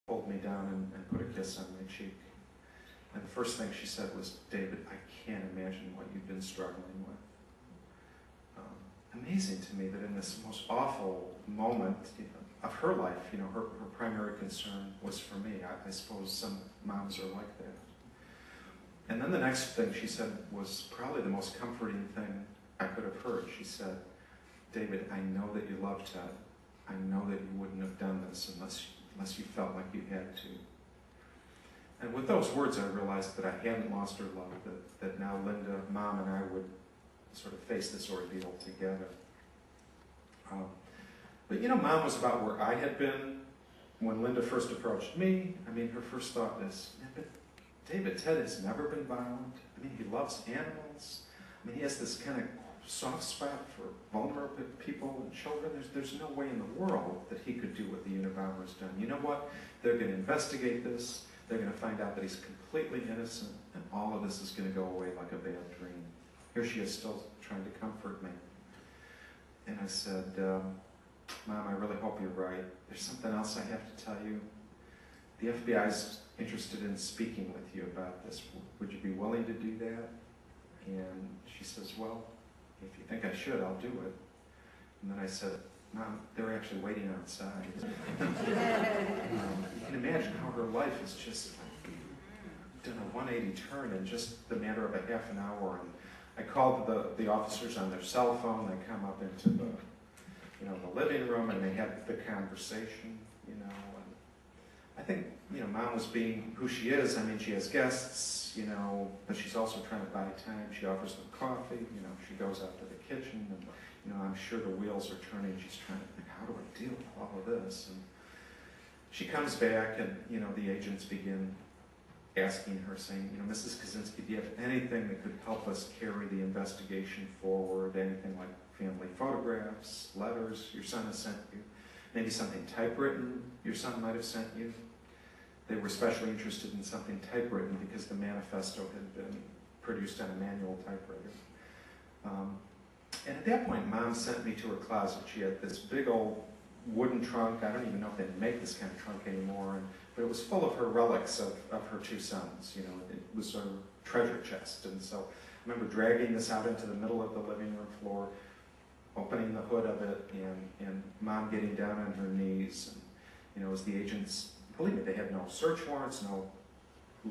pulled me down and put a kiss on my cheek. And the first thing she said was, "David, I can't imagine what you've been struggling with." Amazing to me that in this most awful moment of her life, her primary concern was for me. I suppose some moms are like that. And then the next thing she said was probably the most comforting thing I could have heard. She said, "David, I know that you love Ted. I know that you wouldn't have done this unless you felt like you had to." And with those words, I realized that I hadn't lost her love, that now Linda, Mom, and I would sort of face this ordeal together. But Mom was about where I had been when Linda first approached me. Her first thought is, "Yeah, but David, Ted has never been violent. He loves animals. He has this kind of soft spot for vulnerable people and children. There's no way in the world that he could do what the Unabomber's done. You know what? They're going to investigate this. They're going to find out that he's completely innocent, and all of this is going to go away like a bad dream." Here she is still trying to comfort me. And I said, "Mom, I really hope you're right. There's something else I have to tell you. The FBI's interested in speaking with you about this. Would you be willing to do that?" And she says, "Well, if you think I should, I'll do it." And then I said, "Mom, they're actually waiting outside." You can imagine how her life has just done a 180 turn in just the matter of a half an hour. And I called the officers on their cell phone. They come up into the living room, and they had the conversation. And I think Mom was being who she is. She has guests, but she's also trying to buy time. She offers them coffee. She goes out to the kitchen, and I'm sure the wheels are turning. She's trying to think, how do I deal with all of this? And she comes back, and the agents begin asking her, saying, "Mrs. Kaczynski, do you have anything that could help us carry the investigation forward? Anything like family photographs, letters your son has sent you, maybe something typewritten your son might have sent you?" They were especially interested in something typewritten because the manifesto had been produced on a manual typewriter. And at that point, Mom sent me to her closet. She had this big old wooden trunk. I don't even know if they make this kind of trunk anymore, but it was full of her relics of her two sons. It was a treasure chest. And so I remember dragging this out into the middle of the living room floor, opening the hood of it, and Mom getting down on her knees. And as the agents, believe me, they had no search warrants, no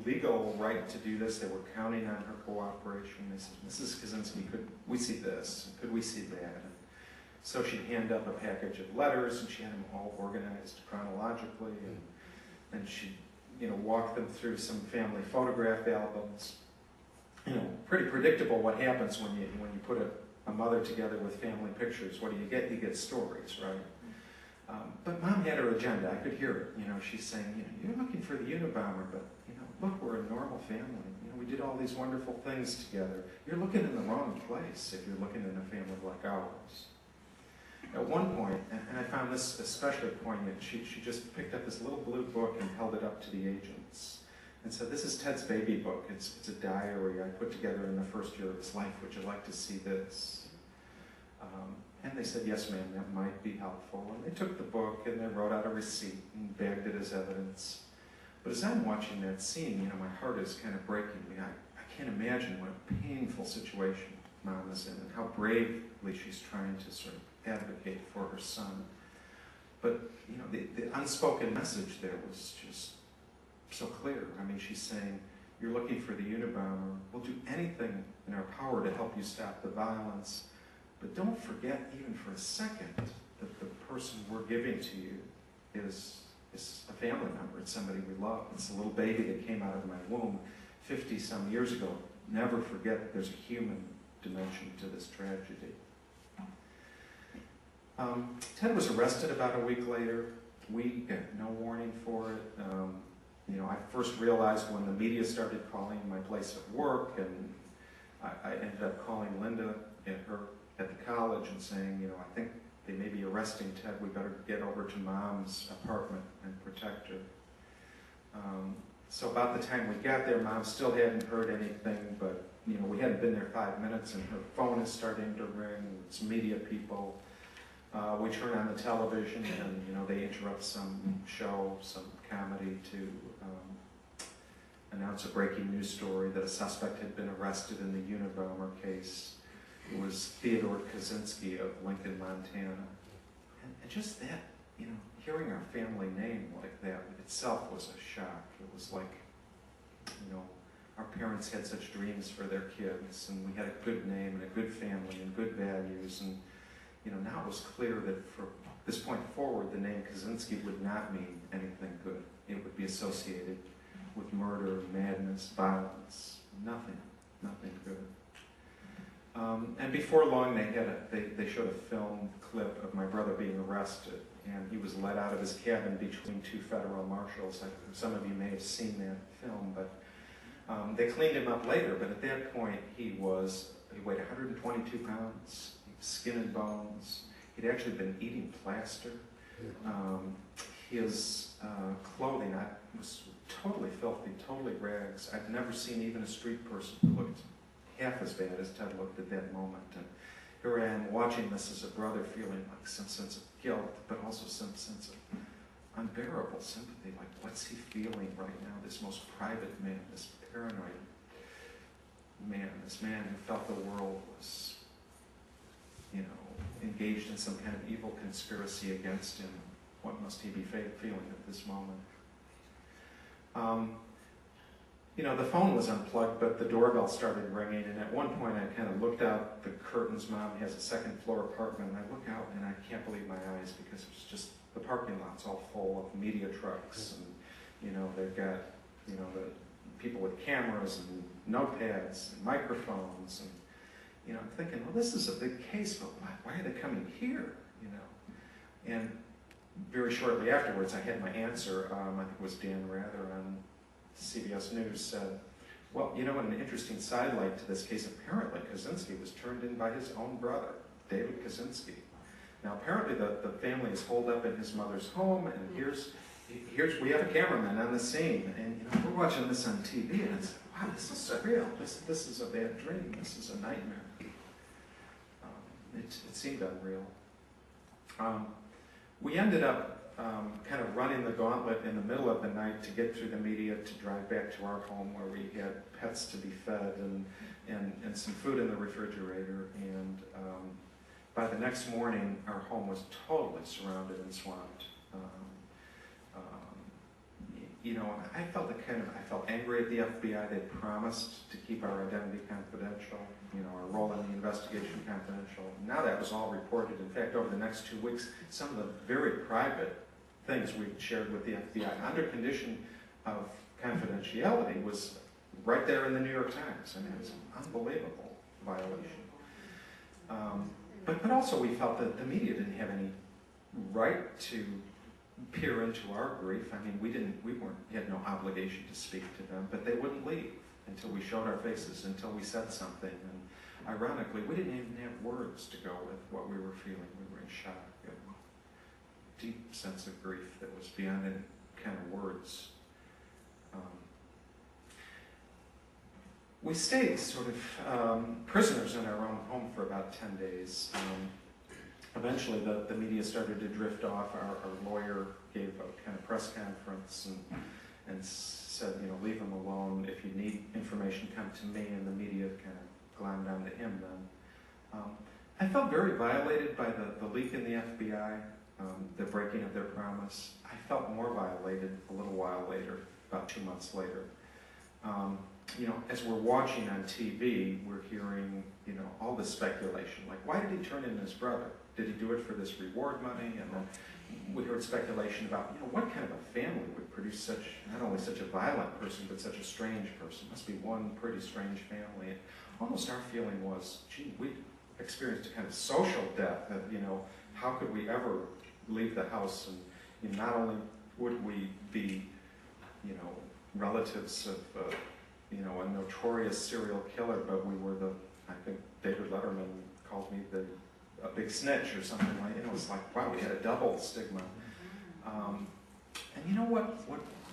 legal right to do this. They were counting on her cooperation. They said, "Mrs. Kaczynski, could we see this? Could we see that?" And so she'd hand up a package of letters, and she had them all organized chronologically, and she'd walk them through some family photograph albums. Pretty predictable what happens when you put a mother together with family pictures. What do you get? You get stories, right? But Mom had her agenda. I could hear it. She's saying, "You're looking for the Unabomber, but look, we're a normal family. We did all these wonderful things together. You're looking in the wrong place if you're looking in a family like ours." At one point, and I found this especially poignant, she just picked up this little blue book and held it up to the agents and said, "This is Ted's baby book. It's a diary I put together in the first year of his life. Would you like to see this?" And they said, "Yes, ma'am, that might be helpful." And they took the book and they wrote out a receipt and bagged it as evidence. But as I'm watching that scene, my heart is kind of breaking me. I can't imagine what a painful situation Mom is in and how bravely she's trying to sort of advocate for her son. But, the unspoken message there was just so clear. She's saying, "You're looking for the Unabomber. We'll do anything in our power to help you stop the violence. But don't forget, even for a second, that the person we're giving to you is a family member. It's somebody we love. It's a little baby that came out of my womb 50-some years ago. Never forget that there's a human dimension to this tragedy." Ted was arrested about a week later. We got no warning for it. I first realized when the media started calling my place at work, and I ended up calling Linda at the college and saying, "I think they may be arresting Ted. We better get over to Mom's apartment and protect her." So about the time we got there, Mom still hadn't heard anything, but we hadn't been there 5 minutes, and her phone is starting to ring. It's media people. We turn on the television and, you know, they interrupt some show, some comedy to announce a breaking news story that a suspect had been arrested in the Unabomber case. It was Theodore Kaczynski of Lincoln, Montana. And just that, you know, hearing our family name like that itself was a shock. It was like, you know, our parents had such dreams for their kids, and we had a good name and a good family and good values, and you know, now it was clear that from this point forward, the name Kaczynski would not mean anything good. It would be associated with murder, madness, violence, nothing good. And before long, they showed a film clip of my brother being arrested, and he was led out of his cabin between two federal marshals. Some of you may have seen that film, but they cleaned him up later. But at that point, he weighed 122 pounds, skin and bones. He'd actually been eating plaster. His clothing was totally filthy, totally rags. I've never seen even a street person who looked half as bad as Ted looked at that moment. And here I am watching this as a brother, feeling like some sense of guilt, but also some sense of unbearable sympathy. Like, what's he feeling right now? This most private man, this paranoid man, this man who felt the world was, you know, engaged in some kind of evil conspiracy against him. What must he be feeling at this moment? You know, the phone was unplugged, but the doorbell started ringing, and at one point I kind of looked out the curtains. Mom has a second floor apartment, and I look out and I can't believe my eyes, because it's just, the parking lot's all full of media trucks, and, you know, they've got, you know, the people with cameras and notepads and microphones, and, you know, I'm thinking, well, this is a big case, but why are they coming here, you know? And very shortly afterwards, I had my answer. I think it was Dan Rather on CBS News said, well, you know, an interesting sidelight to this case, apparently Kaczynski was turned in by his own brother, David Kaczynski. Now, apparently the family is holed up in his mother's home, and we have a cameraman on the scene, and, you know, we're watching this on TV, and it's, wow, this is surreal. This is a bad dream. This is a nightmare. It seemed unreal. We ended up kind of running the gauntlet in the middle of the night to get through the media, to drive back to our home where we had pets to be fed and some food in the refrigerator. And by the next morning, our home was totally surrounded and swamped. You know, I felt angry at the FBI. They promised to keep our identity confidential, you know, our role in the investigation confidential. Now that was all reported. In fact, over the next 2 weeks, some of the very private things we shared with the FBI under condition of confidentiality was right there in the New York Times. I mean, it was an unbelievable violation. But also we felt that the media didn't have any right to peer into our grief. I mean, we had no obligation to speak to them, but they wouldn't leave until we showed our faces, until we said something. And ironically, we didn't even have words to go with what we were feeling. We were in shock, a deep sense of grief that was beyond any kind of words. We stayed sort of prisoners in our own home for about 10 days. Eventually, the media started to drift off. Our lawyer gave a kind of press conference and said, you know, leave them alone. If you need information, come to me. And the media kind of glommed onto him then. I felt very violated by the leak in the FBI, the breaking of their promise. I felt more violated a little while later, about 2 months later. You know, as we're watching on TV, we're hearing, you know, all this speculation. Like, why did he turn in his brother? Did he do it for this reward money? And then we heard speculation about, you know, what kind of a family would produce not only such a violent person, but such a strange person. Must be one pretty strange family. And almost our feeling was, gee, we experienced a kind of social death. That, you know, how could we ever leave the house? And you know, not only would we be, you know, relatives of, you know, a notorious serial killer, but we were I think David Letterman called me a big snitch or something like that. You know, it's like, wow, we had a double stigma. And you know what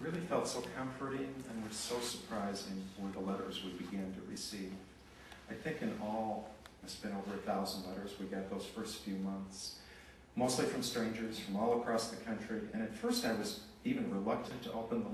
really felt so comforting and was so surprising were the letters we began to receive. I think in all, it's been over 1,000 letters we got those first few months. mostly from strangers from all across the country. And at first I was even reluctant to open the